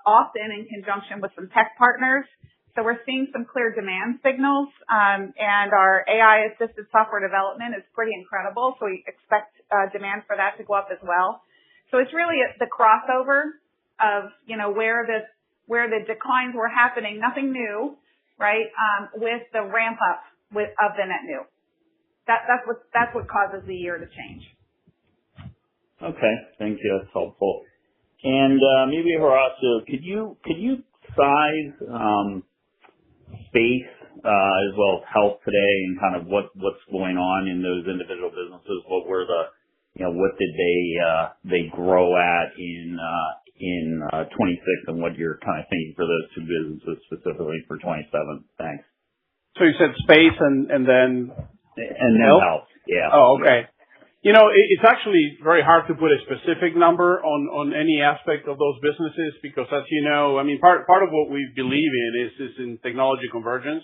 often in conjunction with some tech partners. So we're seeing some clear demand signals, and our AI-assisted software development is pretty incredible. So we expect demand for that to go up as well. So it's really the crossover of where the declines were happening, nothing new, right? With the ramp up of the net new. That's what causes the year to change. Okay, thank you. That's helpful. And maybe Horacio, could you size space as well as health today and kind of what's going on in those individual businesses? What were what did they grow at in 26, and what you're kind of thinking for those two businesses specifically for 27? Thanks. So you said space and then health. Yeah. Oh, okay. It's actually very hard to put a specific number on any aspect of those businesses because, as you know, part of what we believe in is in technology convergence.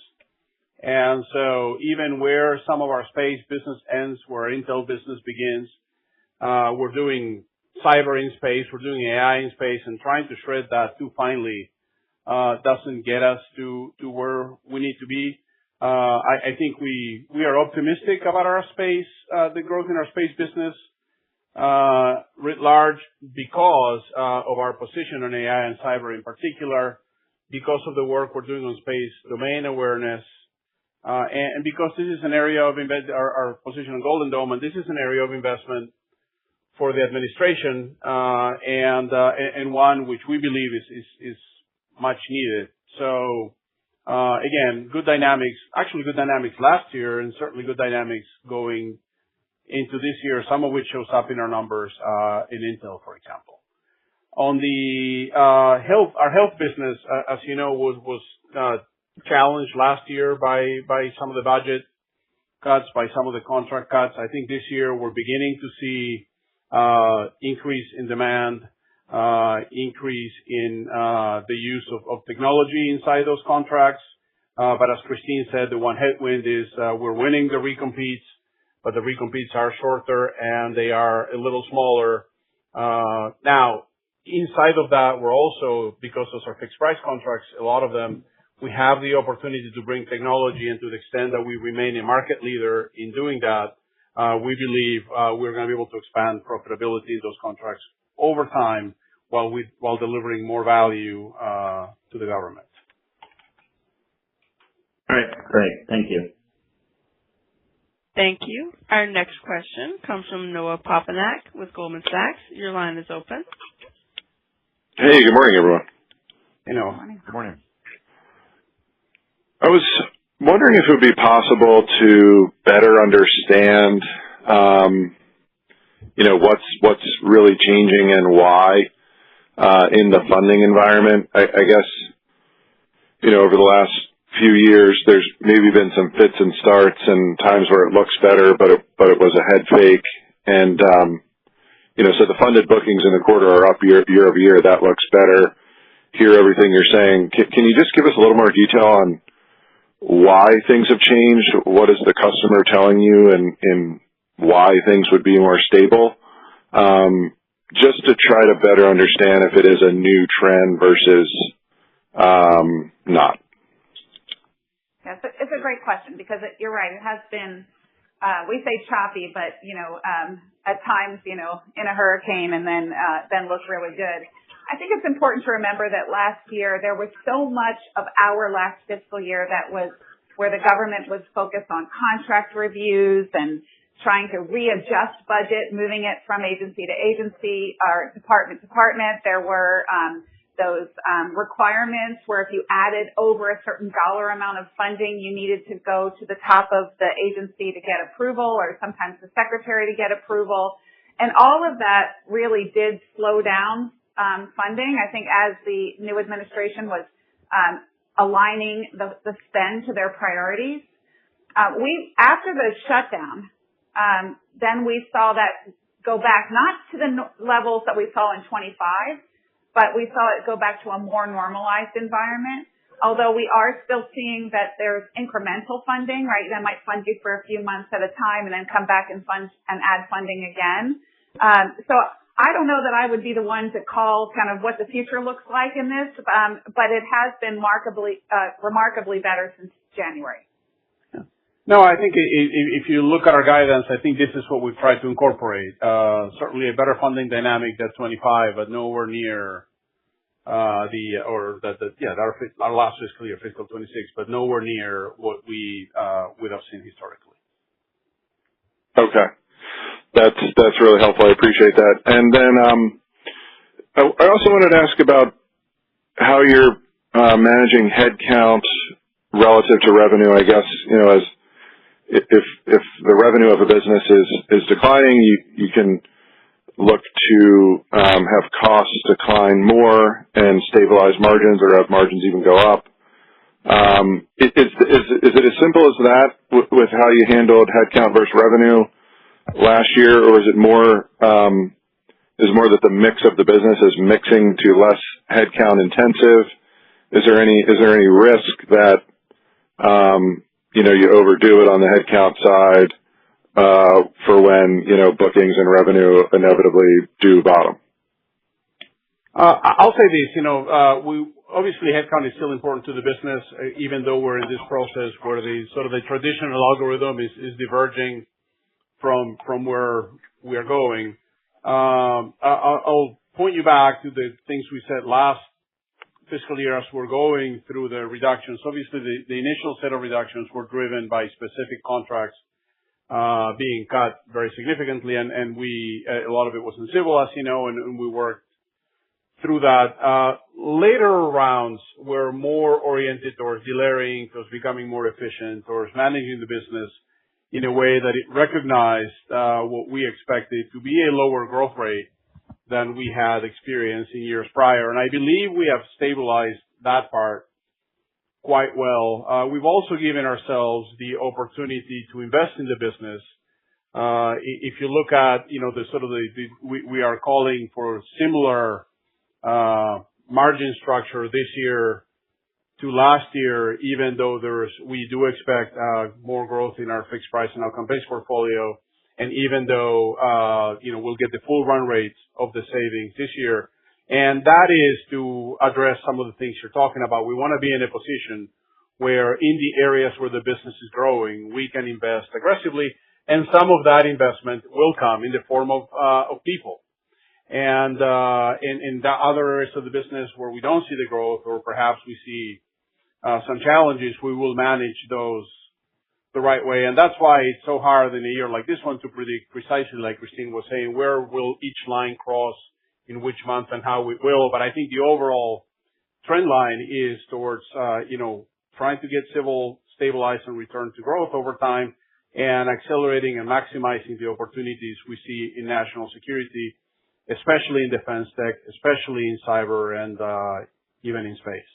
And so even where some of our space business ends, where our Intel business begins, we're doing cyber in space, we're doing AI in space, and trying to shred that too finely doesn't get us to where we need to be. I think we are optimistic about our space, the growth in our space business, writ large because of our position on AI and cyber in particular, because of the work we're doing on space domain awareness, and because this is an area of our position on Golden Dome, and this is an area of investment for the administration, and one which we believe is much needed. So, again, good dynamics last year, and certainly good dynamics going into this year, some of which shows up in our numbers, in Intel, for example. On the, our health business, as you know, was challenged last year by some of the budget cuts, by some of the contract cuts. I think this year we're beginning to see increase in demand, increase in the use of technology inside those contracts. But as Christine said, the one headwind is we're winning the recompetes, but the recompetes are shorter and they are a little smaller. Now, inside of that, we're also, because those are fixed price contracts, a lot of them, we have the opportunity to bring technology, and to the extent that we remain a market leader in doing that, we believe we're going to be able to expand profitability in those contracts over time while delivering more value to the government. All right, great. Thank you. Thank you. Our next question comes from Noah Poponak with Goldman Sachs. Your line is open. Hey, good morning, everyone. Hey, Noah. Good morning. I was wondering if it would be possible to better understand, what's really changing and why in the funding environment. I guess, over the last few years, there's maybe been some fits and starts and times where it looks better, but it was a head fake. And, so the funded bookings in the quarter are up year over year. That looks better. Hear everything you're saying. Can you just give us a little more detail on why things have changed? What is the customer telling you, and why things would be more stable? Just to try to better understand if it is a new trend versus not. Yeah, it's a great question because you're right. It has been, we say choppy, but, at times, in a hurricane and then look really good. I think it's important to remember that last year there was so much of our last fiscal year that was where the government was focused on contract reviews and trying to readjust budget, moving it from agency to agency or department to department. There were those requirements where if you added over a certain dollar amount of funding, you needed to go to the top of the agency to get approval, or sometimes the secretary to get approval. And all of that really did slow down funding. I think as the new administration was aligning the spend to their priorities, after the shutdown, then we saw that go back not to the levels that we saw in 25, but we saw it go back to a more normalized environment. Although we are still seeing that there's incremental funding, right? They might fund you for a few months at a time and then come back and add funding again. So I don't know that I would be the one to call kind of what the future looks like in this, but it has been remarkably better since January. No, I think if you look at our guidance, I think this is what we've tried to incorporate. Certainly a better funding dynamic than 25, but nowhere near our last fiscal year, fiscal 26, but nowhere near what we would have seen historically. Okay. That's really helpful. I appreciate that. And then I also wanted to ask about how you're managing headcount relative to revenue. I guess, as if the revenue of a business is declining, you can look to have costs decline more and stabilize margins, or have margins even go up. Is it as simple as that with how you handled headcount versus revenue? last year, or is it more that the mix of the business is mixing to less headcount intensive? Is there any risk that you overdo it on the headcount side for when bookings and revenue inevitably do bottom? I'll say this. We obviously headcount is still important to the business, even though we're in this process where the traditional algorithm is diverging from where we are going. I'll point you back to the things we said last fiscal year as we're going through the reductions. Obviously, the initial set of reductions were driven by specific contracts being cut very significantly, and a lot of it was in civil, as you know, and we worked through that. Later rounds were more oriented towards delayering, towards becoming more efficient, towards managing the business in a way that it recognized what we expected to be a lower growth rate than we had experienced in years prior. And I believe we have stabilized that part quite well. We've also given ourselves the opportunity to invest in the business. If you look at, we are calling for similar margin structure this year to last year, even though we do expect more growth in our fixed price and outcome-based portfolio, and even though we'll get the full run rates of the savings this year. And that is to address some of the things you're talking about. We want to be in a position where in the areas where the business is growing, we can invest aggressively, and some of that investment will come in the form of people. And in the other areas of the business where we don't see the growth, or perhaps we see some challenges, we will manage those the right way. And that's why it's so hard in a year like this one to predict precisely, like Christine was saying, where will each line cross in which month and how it will. But I think the overall trend line is towards, trying to get civil stabilized and return to growth over time, and accelerating and maximizing the opportunities we see in national security, especially in defense tech, especially in cyber, and even in space.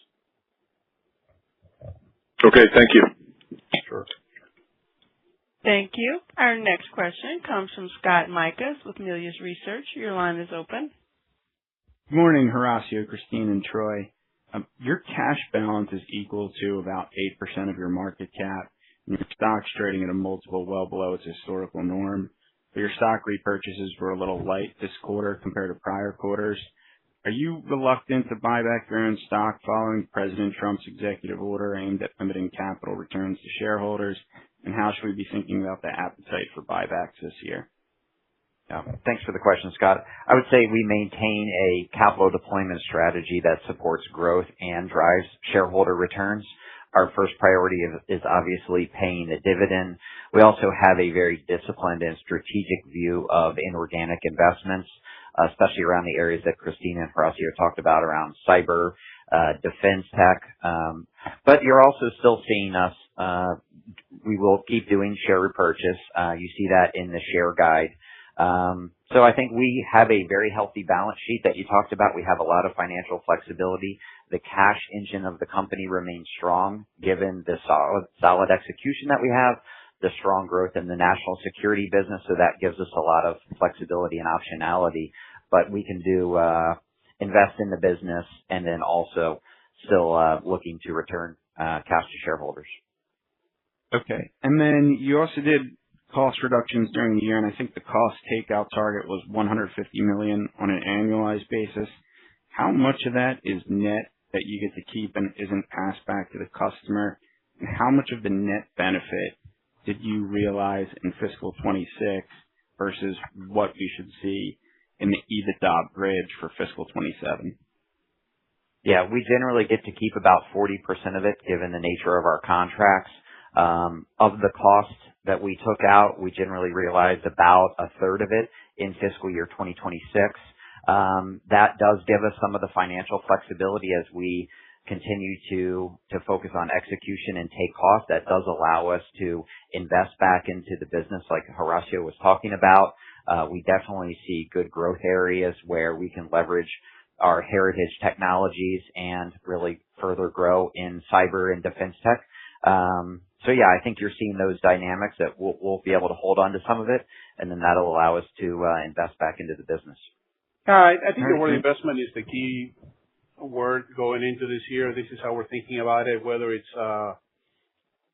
Okay, thank you. Sure. Thank you. Our next question comes from Scott Mikus with Melius Research. Your line is open. Good morning, Horacio, Christine, and Troy. Your cash balance is equal to about 8% of your market cap, and your stock's trading at a multiple well below its historical norm. But your stock repurchases were a little light this quarter compared to prior quarters. Are you reluctant to buy back your own stock following President Trump's executive order aimed at limiting capital returns to shareholders? And how should we be thinking about the appetite for buybacks this year? Yeah, thanks for the question, Scott. I would say we maintain a capital deployment strategy that supports growth and drives shareholder returns. Our first priority is obviously paying the dividend. We also have a very disciplined and strategic view of inorganic investments, especially around the areas that Christine and Horacio talked about around cyber, defense tech. But you're also still seeing us, we will keep doing share repurchase. You see that in the share guide. So I think we have a very healthy balance sheet that you talked about. We have a lot of financial flexibility. The cash engine of the company remains strong given the solid execution that we have, the strong growth in the national security business. So that gives us a lot of flexibility and optionality, but we can do, invest in the business and then also still, looking to return, cash to shareholders. Okay. And then you also did cost reductions during the year, and I think the cost takeout target was $150 million on an annualized basis. How much of that is net that you get to keep and isn't passed back to the customer? And how much of the net benefit did you realize in fiscal 26 versus what we should see in the EBITDA bridge for fiscal 27? Yeah, we generally get to keep about 40% of it given the nature of our contracts. Of the cost that we took out, we generally realized about a third of it in fiscal year 2026. That does give us some of the financial flexibility as we continue to focus on execution and take costs. That does allow us to invest back into the business like Horacio was talking about. We definitely see good growth areas where we can leverage our heritage technologies and really further grow in cyber and defense tech. So yeah, I think you're seeing those dynamics that we'll be able to hold on to some of it. and then that'll allow us to invest back into the business. I think the word investment is the key word going into this year. This is how we're thinking about it, whether it's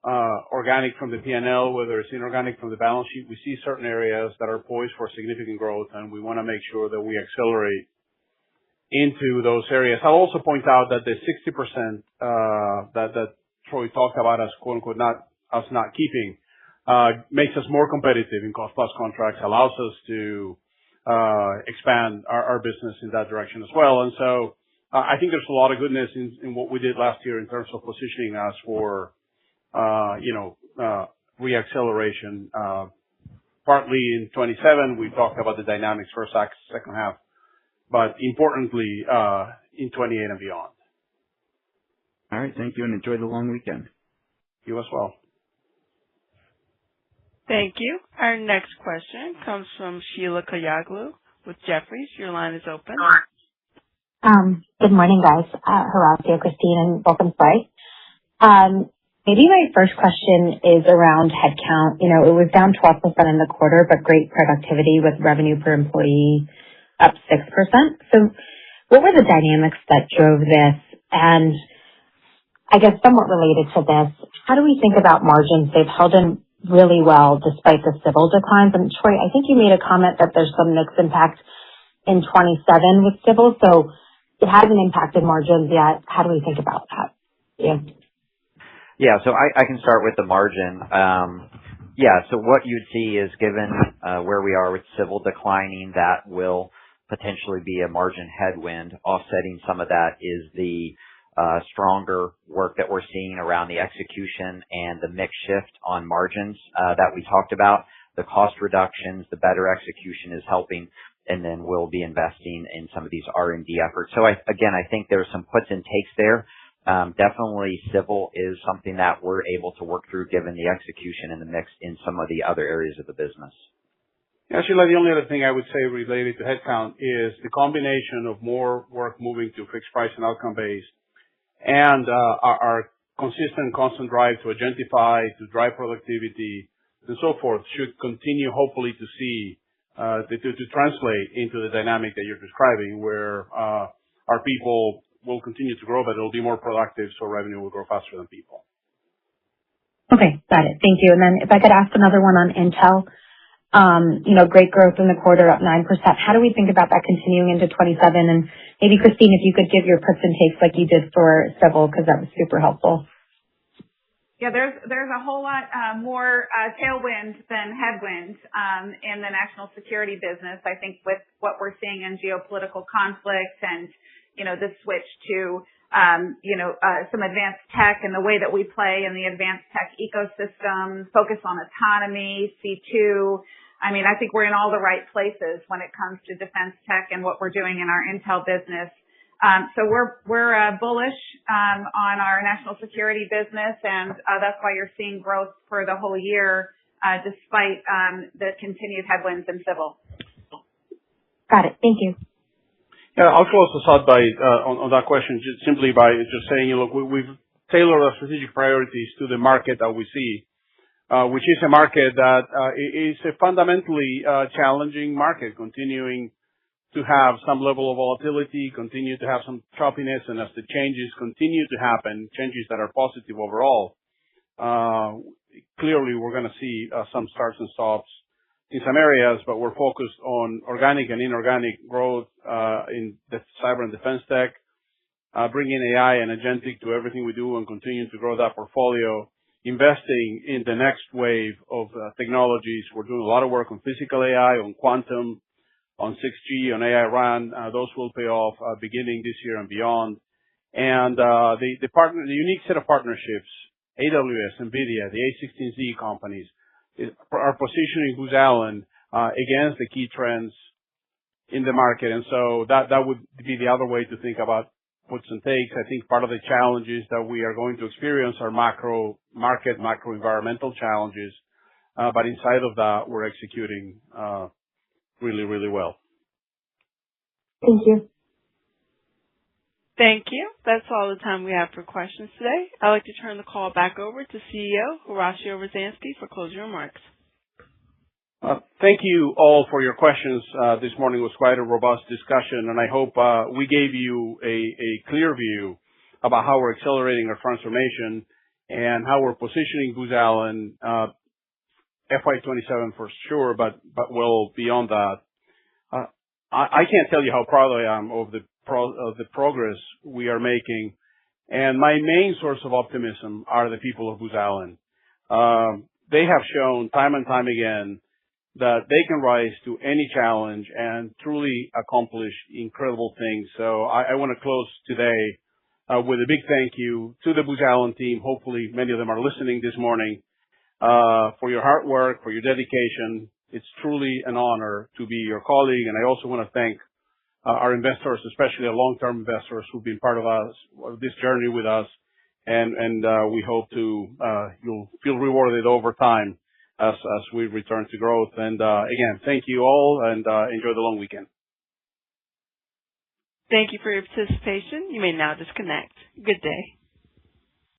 organic from the P&L, whether it's inorganic from the balance sheet. We see certain areas that are poised for significant growth, and we want to make sure that we accelerate into those areas. I'll also point out that the 60% that Troy talked about as quote unquote not keeping makes us more competitive in cost plus contracts, allows us to expand our business in that direction as well. And so I think there's a lot of goodness in what we did last year in terms of positioning us for reacceleration. Partly in 27, we talked about the dynamics first half, second half, but importantly, in 28 and beyond. All right. Thank you, and enjoy the long weekend. You as well. Thank you. Our next question comes from Sheila Kahyaoglu with Jefferies. Your line is open. Good morning, guys. Horacio, Christine, and welcome, Troy. Maybe my first question is around headcount. It was down 12% in the quarter, but great productivity with revenue per employee up 6%. So what were the dynamics that drove this? And I guess somewhat related to this, how do we think about margins? They've held in really well despite the civil declines. And Troy, I think you made a comment that there's some mixed impact in 27 with civil, so it hasn't impacted margins yet. How do we think about that? Yeah, so I can start with the margin. So what you'd see is given where we are with civil declining, that will potentially be a margin headwind. Offsetting some of that is the stronger work that we're seeing around the execution and the mix shift on margins that we talked about. The cost reductions, the better execution is helping, and then we'll be investing in some of these R&D efforts. So I think there's some puts and takes there. Definitely civil is something that we're able to work through given the execution and the mix in some of the other areas of the business. Sheila, the only other thing I would say related to headcount is the combination of more work moving to fixed price and outcome based and our consistent, constant drive to agentify, to drive productivity and so forth should continue hopefully to see to translate into the dynamic that you're describing where our people will continue to grow, but it'll be more productive, so revenue will grow faster than people. Okay, got it. Thank you. And then if I could ask another one on Intel, great growth in the quarter, up 9%. How do we think about that continuing into 27? And maybe, Christine, if you could give your puts and takes like you did for civil, because that was super helpful. Yeah, there's a whole lot more tailwind than headwind in the national security business. I think with what we're seeing in geopolitical conflict and the switch to some advanced tech and the way that we play in the advanced tech ecosystem, focus on autonomy, C2. I mean, I think we're in all the right places when it comes to defense tech and what we're doing in our Intel business. So we're bullish on our national security business, and that's why you're seeing growth for the whole year, despite the continued headwinds in civil. Got it. Thank you. Yeah, I'll close this out by on that question simply by just saying, look, we've tailored our strategic priorities to the market that we see, which is a market that is a fundamentally challenging market, continuing to have some level of volatility, continue to have some choppiness, and as the changes continue to happen, changes that are positive overall, clearly we're going to see some starts and stops in some areas, but we're focused on organic and inorganic growth in the cyber and defense tech, bringing AI and agentic to everything we do and continuing to grow that portfolio, investing in the next wave of technologies. We're doing a lot of work on physical AI, on quantum, on 6G, on AI RAN. Those will pay off beginning this year and beyond. And the unique set of partnerships, AWS, NVIDIA, the A16Z companies, are positioning Booz Allen against the key trends in the market. And so that would be the other way to think about puts and takes. I think part of the challenges that we are going to experience are macro market, macro environmental challenges. But inside of that, we're executing really, really well. Thank you. Thank you. That's all the time we have for questions today. I'd like to turn the call back over to CEO Horacio Rozanski for closing remarks. Thank you all for your questions. This morning was quite a robust discussion, and I hope we gave you a clear view about how we're accelerating our transformation and how we're positioning Booz Allen FY27 for sure, but well beyond that. I can't tell you how proud I am of the progress we are making, and my main source of optimism are the people of Booz Allen. They have shown time and time again that they can rise to any challenge and truly accomplish incredible things. So I want to close today with a big thank you to the Booz Allen team. Hopefully many of them are listening this morning, for your hard work, for your dedication. It's truly an honor to be your colleague. And I also want to thank our investors, especially our long-term investors who've been part of this journey with us. And we hope you'll feel rewarded over time as we return to growth. And again, thank you all, and enjoy the long weekend. Thank you for your participation. You may now disconnect. Good day.